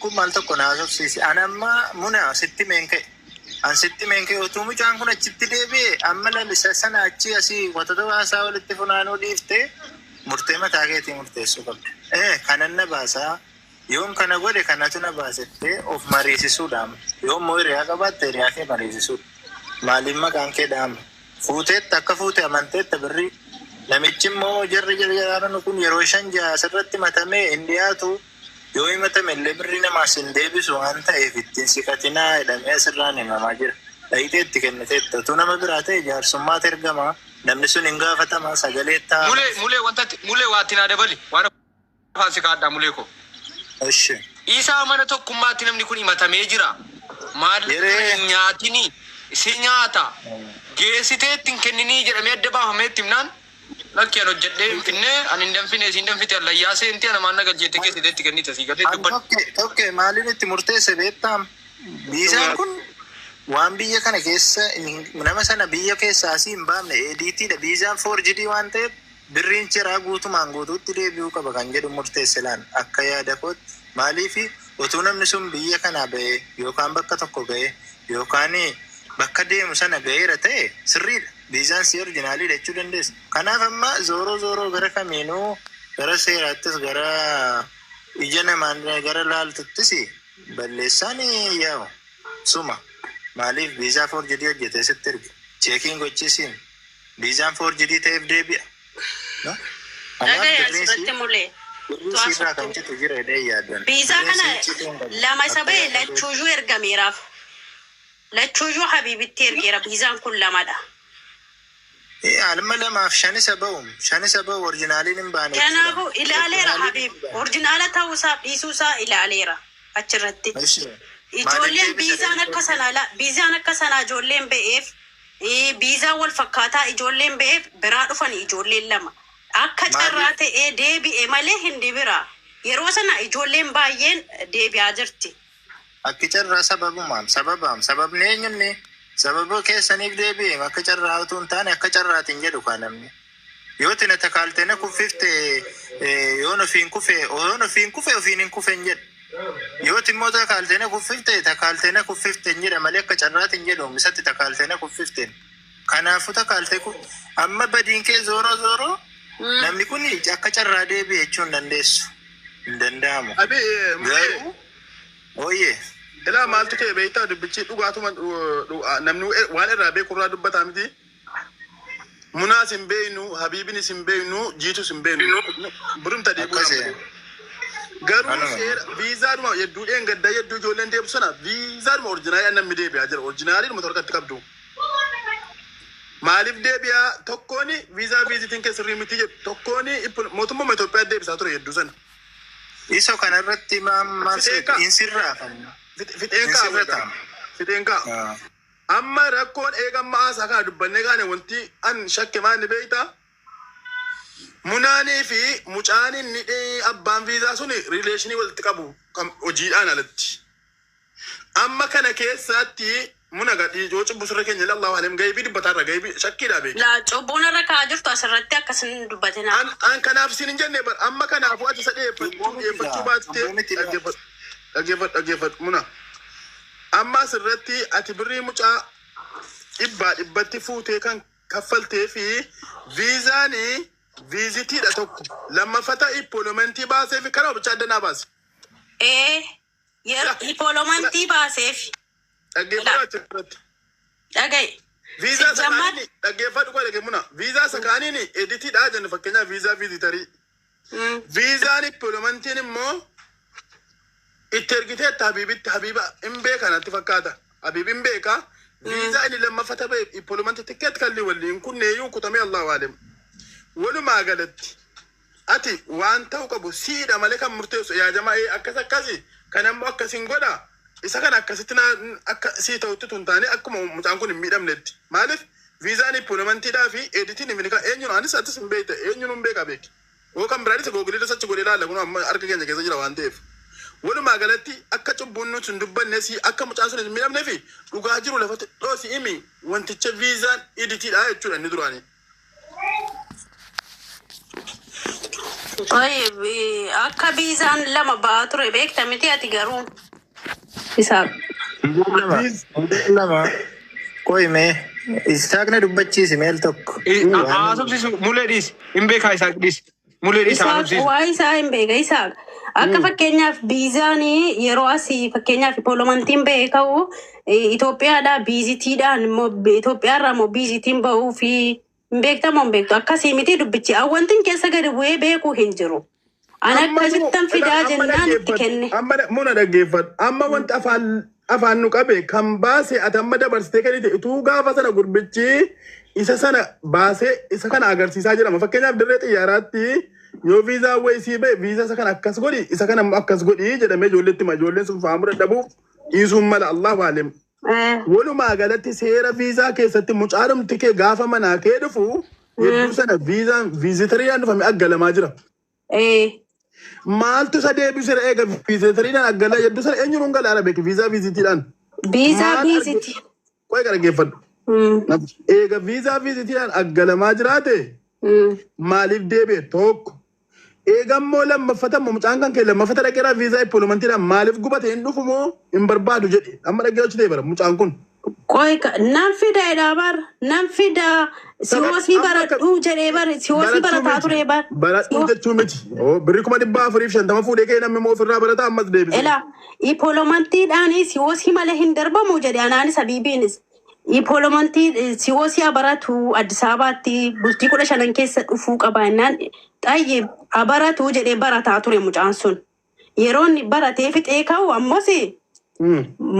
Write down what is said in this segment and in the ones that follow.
kun maal tokko naasofsiise. Anamma muna sitti meenka'e. An sitti meenka'e utuu mucaan kun achitti deebi'e amma lalisa sana achi asii watota baasaa walitti funaanuu dhiiftee murtee mataa keetii murteessuu qabda. Kanan na baasaa yoon kana godhe kanatu na baasettee of mariisisuudhaan yoon moo hiriyaa qabaatte hiriyaa kee mariisisuudha. Maaliin maqaan kee dhaama? Fuuteetta akka fuute amanteetta birrii. Namichi immoo jarri jaraaraan kun yeroo 5-6 asirratti matamee hin dhiyaatu yoo himatame illee birrii namaas hin deebisu waan ta'eef ittiin siqatinaa jedhamee asirraan himamaa jira. Dhayiteetti kenniteetta. Utuu nama biraa ta'e jaarsummaatti ergamaa. Namni sun hin gaafatamaa sagalee ta'a. Mulee waatti naa dabali. Waan afaan si kaadhaa mulee koo. Eshi. Isaa mana tokkummaatti namni kun himatamee jira. Maal nyaatini si nyaata. Geessiteetti hin kenninii jedhamee adda baafameetti himnaan. Lakkeen hojjedhee finne ani hin danfine siin danfite allayyaa seenti ana maanna galcheette keessatti kennite si galee dubban. Tokke maaliin itti murteesse beektaa? Biisaan kun waan biyya kana keessa nama sana biyya keessaa asii hin baafne EDTdha. Biisaan 4GD waan ta'eef birriin ciraa guutumaan guutuutti deebi'uu qaba kan jedhu murteesse laan akka yaada kootti. Maaliifi utuu namni sun biyya kanaa ba'ee yookaan bakka tokko ga'ee yookaan bakka deemu sana ga'eera ta'e sirriidha. Biizaan si orjinaaliidha jechuu dandeessa. Kanaaf amma zooroo gara kamiinuu gara seeraattis gara ija namaan gara laaltuttis balleessaan yaa'u suma. Maaliif biizaa 4GD hojjetee sitti erga? Cheekiin gochisiin biizaan 4GD ta'eef deebi'a. Asirratti mulee. Sirraa kan citu jira jedhee yaadan. Biizaa kana lama isa ba'e lachuujuu ergameeraaf. Lachuujuu Habiibitti ergeera biizaan kun lamadha. Alma lamaaf 5 ba'u orjinaaliin hin baane. Kanaafuu ilaaleera Habiib. Orjinaala ta'uusaa dhiisuusaa ilaaleera achirratti. Ijoolleen biizaan akka sanaa ijoolleen ba'eef biizaan wal fakkaataa ijoolleen ba'eef biraa dhufan ijoolleen lama. Akka carraa ta'ee deebi'e malee hin dibira. Yeroo sana ijoolleen baay'een deebi'aa jirti. Akki carraa sababni eenyunni sababa keessaniif deebi'e akka carraa utuu hin taane akka carraatiin jedhu kan namni. Yoo tina takaalteena kuffifte yoon ofiin kufe ofiin hin kufen jedhu. Yoo timmoo takaalteena kuffifte hin jedha malee akka carraatiin jedhu misatti takaalteena kuffifteen. Kanaafuu takaaltee amma badiin kee zooroo namni kun akka carraa deebi'e jechuu hin dandeessu. Hin danda'amu. Garuu ooyee. Ilaa maaltu kee beektaa dubbichi dhugaatuma namni waan irraa beeku irraa dubbataa miti. Munaas hin beeknu, Habiibinis hin beeknu, Jiitus hin beeknu. Burumta deebuu nama. Garuu seera viizaadhuma hedduu gaddaa hedduu ijoolleen deebisu sana viizaadhuma orjinaalii namni deebi'aa jira. Orjinaalii dhuma torkatti qabdu. Maaliif deebi'aa tokkoon viizitiin keessirrii miti jedhu tokkoon mootummaa Itoophiyaa deebisaa ture hedduu sana. Isoo kanarratti maal insirraafanna. Fixeen kaa. Amma rakkoon eegamma haasaa kana dubbannee gaane wanti an shakke maanni beektaa? Munaanii fi mucaaniin abbaan viizaa suni rileeshinii walitti qabu hojiidhaan alatti. Amma kana keessatti muna gadhii yoo cubbu sirra keenya lallahu alayhim gaybii dubbataarra gaybii shakkiidhaa beeku. Laa cubbuun irra kaa jirtu asirratti akkasin dubbatina. An kanaaf isin hin jenne bar amma kanaafuu ati isa dhiyeeffachuu baattee dhaggeeffadhu muna. Amma asirratti ati birrii mucaa dhibbatti fuutee kan kaffaltee fi viizaanii viizitiidha tokko lammaffata ippoolomentii baasee fi karaa bichaa addanaa baase. Ippoolomentii baaseef. Dhaggeeffadhu achirratti. Dhagaye. Viizaa sakaaniin dhaggeeffadhu qoodhe muna. Viizaa sakaaniin editiidhaa jennu fakkeenyaaf viizaa viizitarii. Viizaan ippoolomentiin immoo itti ergiteetta Habiibitti Habiiba hin beekanatti fakkaata. Habiibi hin beeka. Viizaa inni lammaffata ba'e ippoolomentii tikkeetti kalli waliin kunneeyyuu kutamee Allahu aalem. Walumaa galatti ati waan ta'u qabu siidha malee kan murteessu yaajamaa akkasi kan ammoo akkasiin godha. Isa kana akkasitti akka sii ta'utti tun taane akkuma mucaan kun hin miidhamnetti. Maaliif viizaan ippoolomentiidhaa fi editiin hin eenyuun anis atis hin beekta eenyuun hin beeka beeki. Yoo kan biraanis googiliidha sachi godhee ilaalla kun amma harka keenya keessa jira waan ta'eef. Walumaa galatti akka cubbuun nuti hin dubbanne si akka mucaan sun hin miidhamnee fi dhugaa jiru lafatti dhoosi himi wanticha viizaan editiidhaa jechuudha inni duraanii. طيب akka biizaan lama ba'aa ture beekta miti ati garuu isaaf. lama qoyme isaaqna dubbachiisi meel tokko. Haasofsiisu muleedhiis hin beekaa isaaqdhiis muleedhiis haasofsiisu. Waa isaa hin beeka isaaq. Akka fakkeenyaaf biizaan yeroo asii fakkeenyaaf poolomantiin beekamu Itoophiyaadhaa biizitiidhaan Itoophiyaarraa immoo biizitiin ba'uu fi hin beektamoo hin beektu akkasii miti dubbichi awwantiin keessa gadi bu'ee beekuu hin jiru. Ana akkasittan fidaa jennaan itti kenne. Amma muna dhaggeeffadhu. Amma wanti afaan nu qabe kan baase ati amma dabarsitee kan utuu gaafa sana gurbichi isa sana baasee isa kana agarsiisaa jedhama. Fakkeenyaaf dirree xiyyaaraatti yoo viizaa wayisii ba'e viizaa isa kana akkas godhi isa kana akkas godhi jedhamee ijoolleetti hima. Ijoolleen sun faamuu dadhabuuf dhiisuun mala Allah waalim. Walumaa galatti seera viizaa keessatti mucaadumti kee gaafa manaa kee dhufu hedduu sana viizaan viizitariidhaan dhufame aggalamaa jira. Maaltu isa deebisee eega viizitariidhaan aggala hedduu sana eenyuun galaara beeki viizaa viizitiidhaan. Viizaa viiziti. Qoy gara geeffadhu. Eega viizaa viizitiidhaan aggalamaa jiraate maaliif deebi'e tokko. Eegammoo lammaffatamoo mucaan kan kee lammaffata dhaqeeraa viizaa poolomantiidhaan maaliif gubate hin dhufu moo hin barbaadu jedhe amma dhaggeeffachuu ta'e bara mucaan kun. Qoy nan fida edaabar nan fida siwoosii baradhuu jedhee bar siwoosii barataa ture bar. Baradhuu jechuu miti. Birrii 450 fuudhee kee namni moo ofirraa barataa ammas deebise. Ela poolomantiidhaan siwoosii malee hin darbamu jedhe anaanis habiibiinis. Poolomantii siwoosii baratu Addis Ababaatti bultii 15 keessa dhufuu qaba innaan xayyib abaratu jedhee barataa ture mucaan sun. Yeroo inni baratee fixee ka'u ammoo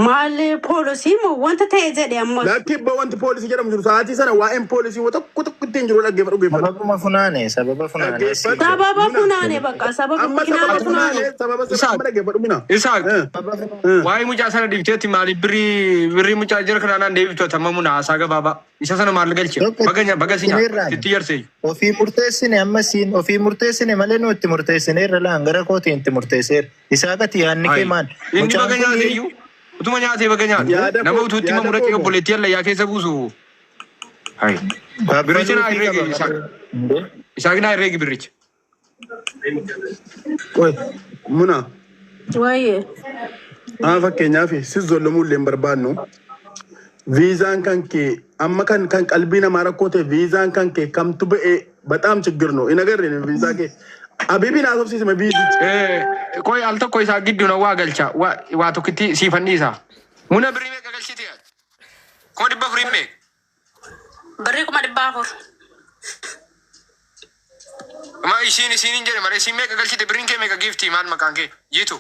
maal poolisii moo wanta ta'e jedhe ammoo. Lakkibba wanti poolisii jedhamu jiru sa'aatii sana waa'een poolisii tokko ittiin jiru dhaggeeffadhu. Sababa funaane. Sababa funaane bakka sababa funaane. Isaaq waa'ee mucaa sana dhibteetti maaliif birrii mucaa jira kanaan deebiftu tammamuun haasaa gabaabaa isa sana maal galche baga sinya itti yarsee. Ofii murteessine ammasiin ofii murteessine malee nu itti murteessineerra laan gara kootiin itti murteesseera. Isaa gati yaadni kee maal? Inni baga nyaateeyyuu utuma nyaatee baga nyaate nama utuutti ma murachee obboleettii allayyaa keessa buusu. Biricha naa herreegi Isaaq naa herreegi biricha. Qoy muna. Waayee. Fakkeenyaaf sis zollomuu hin barbaannu. Viizaan kan kee amma kan qalbii namaa rakkoo ta'e viizaan kan kee kamtu ba'ee bataam ችግር ነው ይነገርን viizaa kee abibiin haasofsiisime viizii qoy al tokko isaa gidduun waa galcha waa tokkitti siifanniisa muna birrii meeqa galchiti yaad kuma 400 meeqa birrii 400 ma isiin jedhe malee isiin meeqa galchite birriin kee meeqa giiftii maal maqaan kee jiitu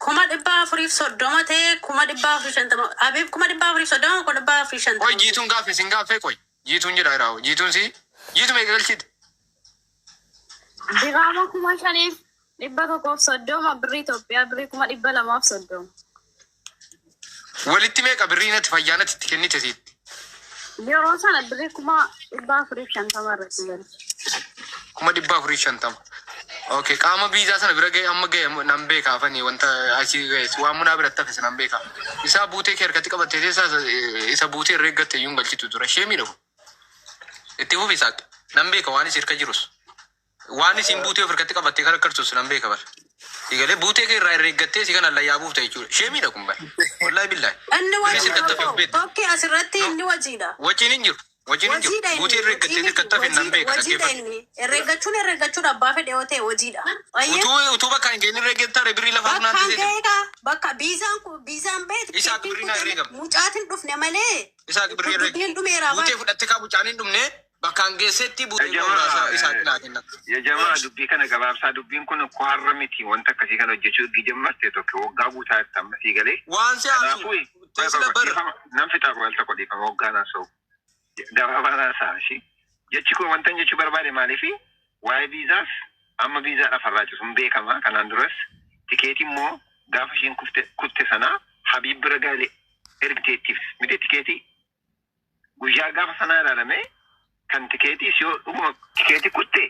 430 ta'e 450 Abiib 430 450. Qoy jiituun gaaffee sin gaaffee qoy jiituun jedha irraa jiituun jiitu meeqa galchite. Dirama 5,130 birrii Itoophiyaa birrii 230. Walitti meeqa birrii natti fayyaanatti itti kennite siitti. Yeroo sana birrii 450 irratti galche. 450. Okay, qaama biizaa sana bira ga'e amma ga'e nan beekaa fanii wanta asii ga'e waan munaa biratti hafe nan beekaa. Isaa buutee kee harkatti qabattee isa buutee irra eeggatte iyyuu galchitu ture. Ishee miidhagu. Itti fufi Isaaq nan beeka waan isii hirka jirus. Waan isiin buutee of harkatti qabattee kan akkartus nan beeka bara. Egalee buutee kee irraa irra eeggattee si kana layyaa buufta jechuudha. Ishee miidhagu bara. Wallahi billahi. Inni wajjin tokki asirratti inni wajjiidha. Wajjin hin jiru. Wajjin buutee irra eeggattee hirkatti hafe nan beeka. Herreeggachuun abbaa fedhe yoo ta'e hojiidha. Utuu bakka hin geenye irra eeggattee birrii lafaa funaan ta'e. Bakka biizaan beeti. Isaaq birrii naa herreegamu. Mucaatiin dhufne malee. Isaaq birrii herreegamu. Buutee fudhattee kaa mucaan hin dhumne bakka hangeessetti buutee Isaaq naa kenna. Jamaa dubbii kana gabaabsaa dubbiin kun kwaarra miti wanta akkasii kana hojjechuu gijammaste tokko waggaa guutaa itti ammasii galee. Waan si'aatu. Nam fixaa wal tokko dhiifama waggaa naasa'u. Gabaabaa saashi jechi kun wanta jechuu barbaade maaliifi waa'ee viizaas amma viizaadhaaf harraachisuun beekama kanaan duras tikeetii immoo gaafa ishiin kutte sanaa Habiib bira gaale ergiteettiif miti tikeetii guyyaa gaafa sanaa ilaalame kan tikeetii siyoo dhuguma tikeetii kutte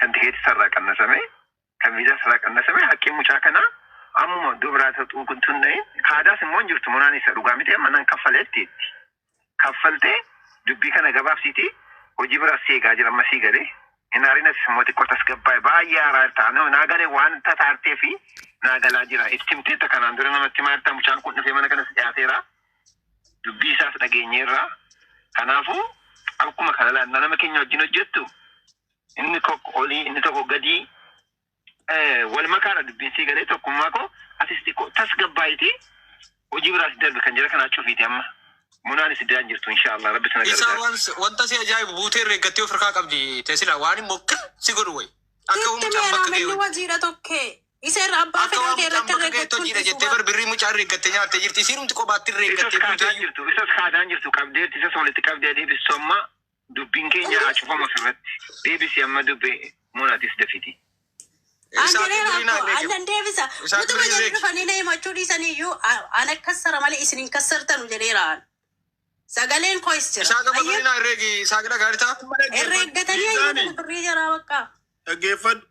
kan tikeetii sarraa qannasame kan viizaa sarraa qannasame haqqii mucaa kanaa ammuma dubraa ta'uu kun tunna'in haadaas immoo hin jirtu munaan isa dhugaa miti amma nan kaffaleetti kaffaltee dubbii kana gabaabsiiti hojii biraas eegaa jira ammasii galee inaarinas immoo xiqqoo tasgabbaa'e baay'ee haaraa ta'an naagalee waan tataartee fi naagalaa jira ittimteetta kanaan dura namatti maartaa mucaan kun dhufee mana kanas dhiyaateera dubbii isaas dhageenyeerra kanaafuu akkuma kana laannaa nama keenya wajjin hojjettu inni tokko olii inni tokko gadii wal makaadha dubbiin sii galee tokkummaa koo atis xiqqoo tasgabbaa'iti hojii biraas darbe kan jira kanaa cufiiti amma munaanis iddaan jirtu inshaallah rabbi sana gargaara. Isa wanta si ajaa'ibu buutee reeggattee ofirraa qabdi teessila waan immoo si godhu wayi. Akka mucaan bakka ga'e wajiira tokkee isa irraa abbaa fedhaa kee irratti reeggachuun jettee barbirrii mucaan reeggattee nyaattee jirti isiinumti kophaatti reeggattee buutee isas kaadaan jirtu qabdeetti isas walitti qabdee deebistu amma dubbiin keenya cufama ofirratti deebisi amma dubbee munaatis dafiti. Andan deebisa utuma jedhu dhufanii na himachuu dhiisaniiyyuu an akkassara malee isinin kassartanu jedheeraan. Sagaleen kois jira. Isaa gaba birrii naa herreegi isaa gida gaaritaa. Herreeggatanii ayyuu birrii jira bakka. Dhaggeeffadhu.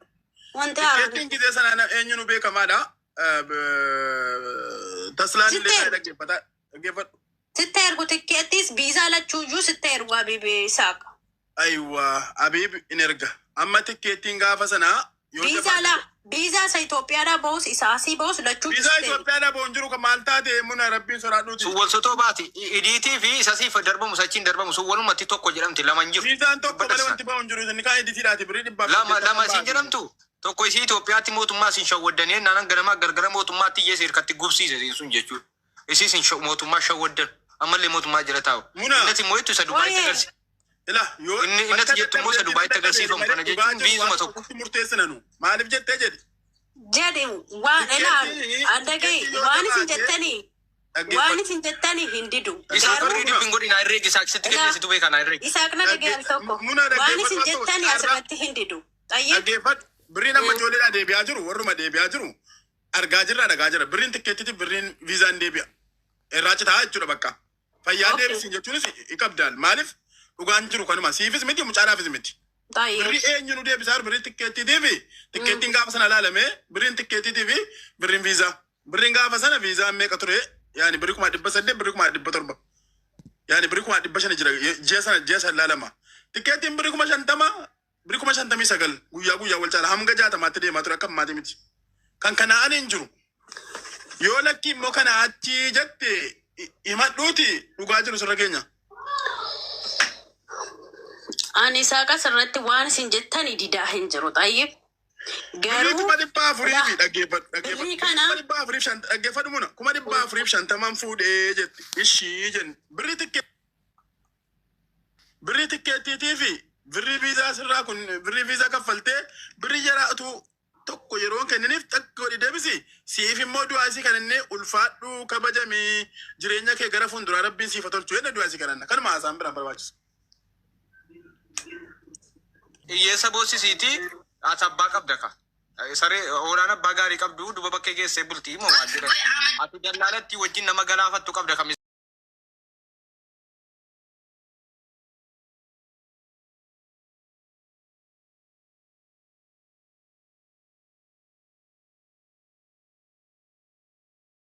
Wanti haala. Tikkeettiin gisee sanaan eenyuun beekamaadha. Taslaan illee dhaggeeffata. Dhaggeeffadhu. Sitta ergu tikkeettis biizaa lachuuyyuu sitta ergu Habiib Isaaqa. Aywa Habiib in erga. Amma tikkeettiin gaafa sanaa. Biizaa isa Itoophiyaadhaa boos isa asii boos lachuu biizaa Itoophiyaadhaa boon jiru kan maal taate muna rabbiin soraadhuuti. Sun wal sotoo baati idiitii fi isa siif darbamu sachiin darbamu sun walumatti tokko jedhamti lama hin jiru. Biizaan tokko malee wanti bahu hin jiru inni kaan idiitiidhaati birrii dhibbaa. Lama isin jedhamtu tokko isii Itoophiyaatti mootummaa isin shawwaddanii naan ganamaa gargara mootummaatti iyyee seerkatti gubsiise sun jechuudha. Isii isin mootummaa shawwaddan ammallee mootummaa jira taa'u. Innati immoo ittu isa Dubaayitti agarsi. Innati jettu immoo isa Dubaayitti agarsiifamu kana jechuun biizuma tokko. Murteessinanu maaliif jettee jedhi? Jedhe waan adagay waan isin jettanii hin didu. Isaa birrii dhibbiin godhina herreegi isaa sitti kenneesitu beekaa naa herreegi. Isaa kana dhagee al tokko waan isin jettanii asirratti hin didu. Dhaggeeffadhu birriin amma ijoolleedhaa deebi'aa jiru warruma deebi'aa jiru argaa jirra dhagaa jira birriin tikkeettiti birriin viizaan deebi'a irraa citaa jechuudha bakka fayyaa deebisin jechuunis iqabdaan maaliif dhugaan jiru kanuma siifis miti mucaadhaafis miti. Birrii eenyu nu deebisaa birrii tikkeettiitii fi tikkeettiin gaafa sana ilaalame birriin tikkeettiitii fi birriin viizaa birriin gaafa sana viizaa meeqa ture yaani birrii 800 birrii 700 yaani birrii 500 jira ji'a sana ilaalama tikkeettiin birrii 50 birrii 59 guyyaa wal caala hanga 60 deemaa ture akka maatii miti kan kanaan hin jiru yoo lakki immoo kana achi jette himadhuuti dhugaa jiru sirra keenya. Ani Isaaqa sirratti waan isin jettanii didaa hin jiru xayyib. Garuu kuma dhibbaa afurii fi dhaggeeffadhu muna kuma dhibbaa afuriif 50 fuudhee jetti ishii jenni birrii tikkeettiitii fi birrii viizaa sirraa kun birrii viizaa kaffaltee birrii jaraatu tokko yeroo kenniniif takka godhi deebisi siif immoo du'aa isii kan inni ulfaadhu kabajamii jireenya kee gara fuulduraa rabbiin siifa tolchu yenna du'aa isii kananna kanuma haasaan biraan barbaachisu. Hiyyeessa boossisiiti ati abbaa qabda ka. Saree oolaan abbaa gaarii qabdu duba bakkee geessee bultii moo maal jedhan. Ati dallaalatti wajjin nama galaafattu qabda kamis.